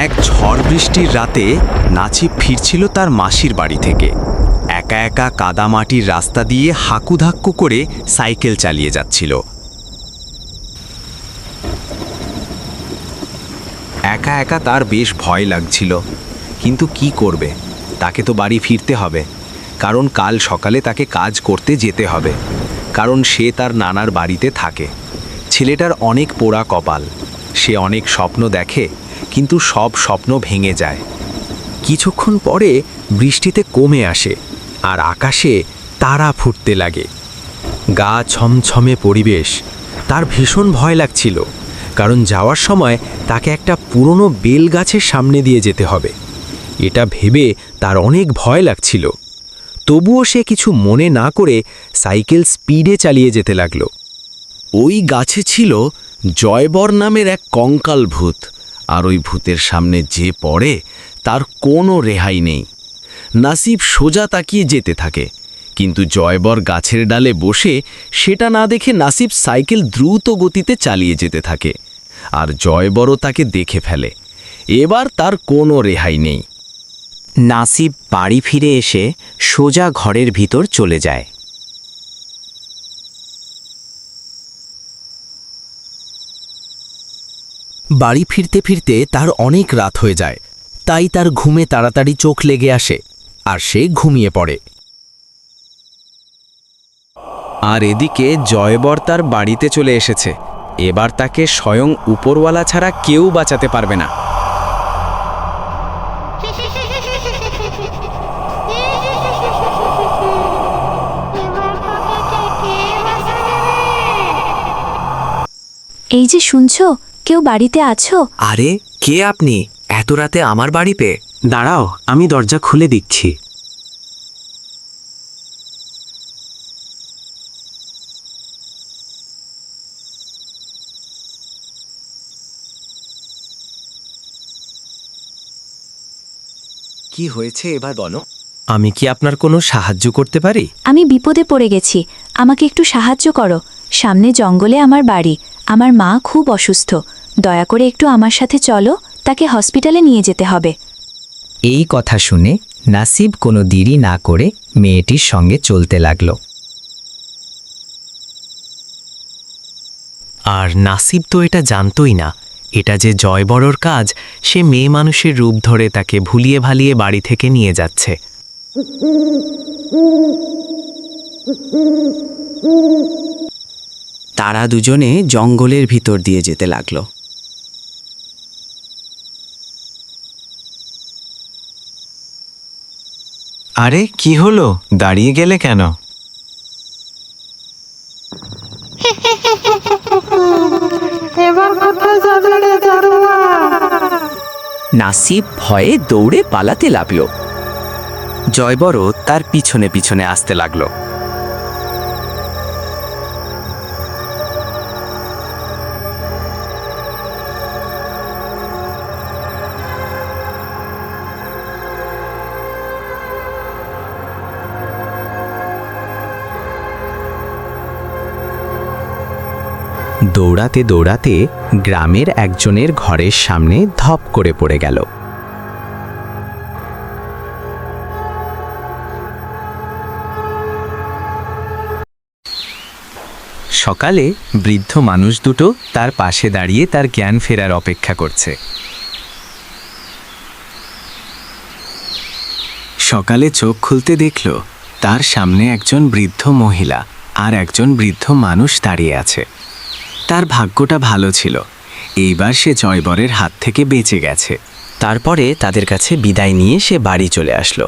এক ঝড় বৃষ্টির রাতে নাসিব ফিরছিল তার মাসির বাড়ি থেকে। একা একা কাদামাটির রাস্তা দিয়ে হাকুধাক্কু করে সাইকেল চালিয়ে যাচ্ছিল। একা একা তার বেশ ভয় লাগছিল, কিন্তু কি করবে, তাকে তো বাড়ি ফিরতে হবে, কারণ কাল সকালে তাকে কাজ করতে যেতে হবে, কারণ সে তার নানার বাড়িতে থাকে। ছেলেটার অনেক পোড়া কপাল, সে অনেক স্বপ্ন দেখে, কিন্তু সব স্বপ্ন ভেঙে যায়। কিছুক্ষণ পরে বৃষ্টিতে কমে আসে আর আকাশে তারা ফুটতে লাগে। গা ছমছমে পরিবেশ, তার ভীষণ ভয় লাগছিল, কারণ যাওয়ার সময় তাকে একটা পুরনো বেল গাছের সামনে দিয়ে যেতে হবে। এটা ভেবে তার অনেক ভয় লাগছিল, তবুও সে কিছু মনে না করে সাইকেল স্পিডে চালিয়ে যেতে লাগলো। ওই গাছে ছিল জয়বর নামের এক কঙ্কাল ভূত, আর ওই ভূতের সামনে যে পড়ে তার কোনো রেহাই নেই। নাসিব সোজা তাকিয়ে যেতে থাকে, কিন্তু জয়বর গাছের ডালে বসে সেটা না দেখে নাসিব সাইকেল দ্রুত গতিতে চালিয়ে যেতে থাকে, আর জয়বরও তাকে দেখে ফেলে। এবার তার কোনো রেহাই নেই। নাসিব বাড়ি ফিরে এসে সোজা ঘরের ভিতর চলে যায়। বাড়ি ফিরতে ফিরতে তার অনেক রাত হয়ে যায়, তাই তার ঘুমে তাড়াতাড়ি চোখ লেগে আসে আর সে ঘুমিয়ে পড়ে। আর এদিকে জয়বর তার বাড়িতে চলে এসেছে। এবার তাকে স্বয়ং উপরওয়ালা ছাড়া কেউ বাঁচাতে পারবে না। এই যে শুনছো, কেউ বাড়িতে আছো? আরে কে আপনি এত রাতে আমার বাড়ি পেয়ে? দাঁড়াও, আমি দরজা খুলে দিচ্ছি। কি হয়েছে এবার বলো? আমি কি আপনার কোনো সাহায্য করতে পারি? আমি বিপদে পড়ে গেছি, আমাকে একটু সাহায্য করো। সামনে জঙ্গলে আমার বাড়ি, আমার মা খুব অসুস্থ, দয়া করে একটু আমার সাথে চলো, তাকে হসপিটালে নিয়ে যেতে হবে। এই কথা শুনে নাসিব কোনো দেরি না করে মেয়েটির সঙ্গে চলতে লাগল। আর নাসিব তো এটা জানতই না, এটা যে জয়বরর কাজ। সে মেয়ে মানুষের রূপ ধরে তাকে ভুলিয়ে ভালিয়ে বাড়ি থেকে নিয়ে যাচ্ছে। তারা দুজনে জঙ্গলের ভিতর দিয়ে যেতে লাগলো। আরে কি হলো, দাঁড়িয়ে গেলে কেন? নাসিব ভয়ে দৌড়ে পালাতে লাগল। জয়বরও তার পিছনে পিছনে আসতে লাগলো। দৌড়াতে দৌড়াতে গ্রামের একজনের ঘরের সামনে ধপ করে পড়ে গেল। সকালে বৃদ্ধ মানুষ দুটো তার পাশে দাঁড়িয়ে তার জ্ঞান ফেরার অপেক্ষা করছে। সকালে চোখ খুলতে দেখল তার সামনে একজন বৃদ্ধ মহিলা আর একজন বৃদ্ধ মানুষ দাঁড়িয়ে আছে। তার ভাগ্যটা ভালো ছিল, এইবার সে জয়বরের হাত থেকে বেঁচে গেছে। তারপরে তাদের কাছে বিদায় নিয়ে সে বাড়ি চলে আসলো।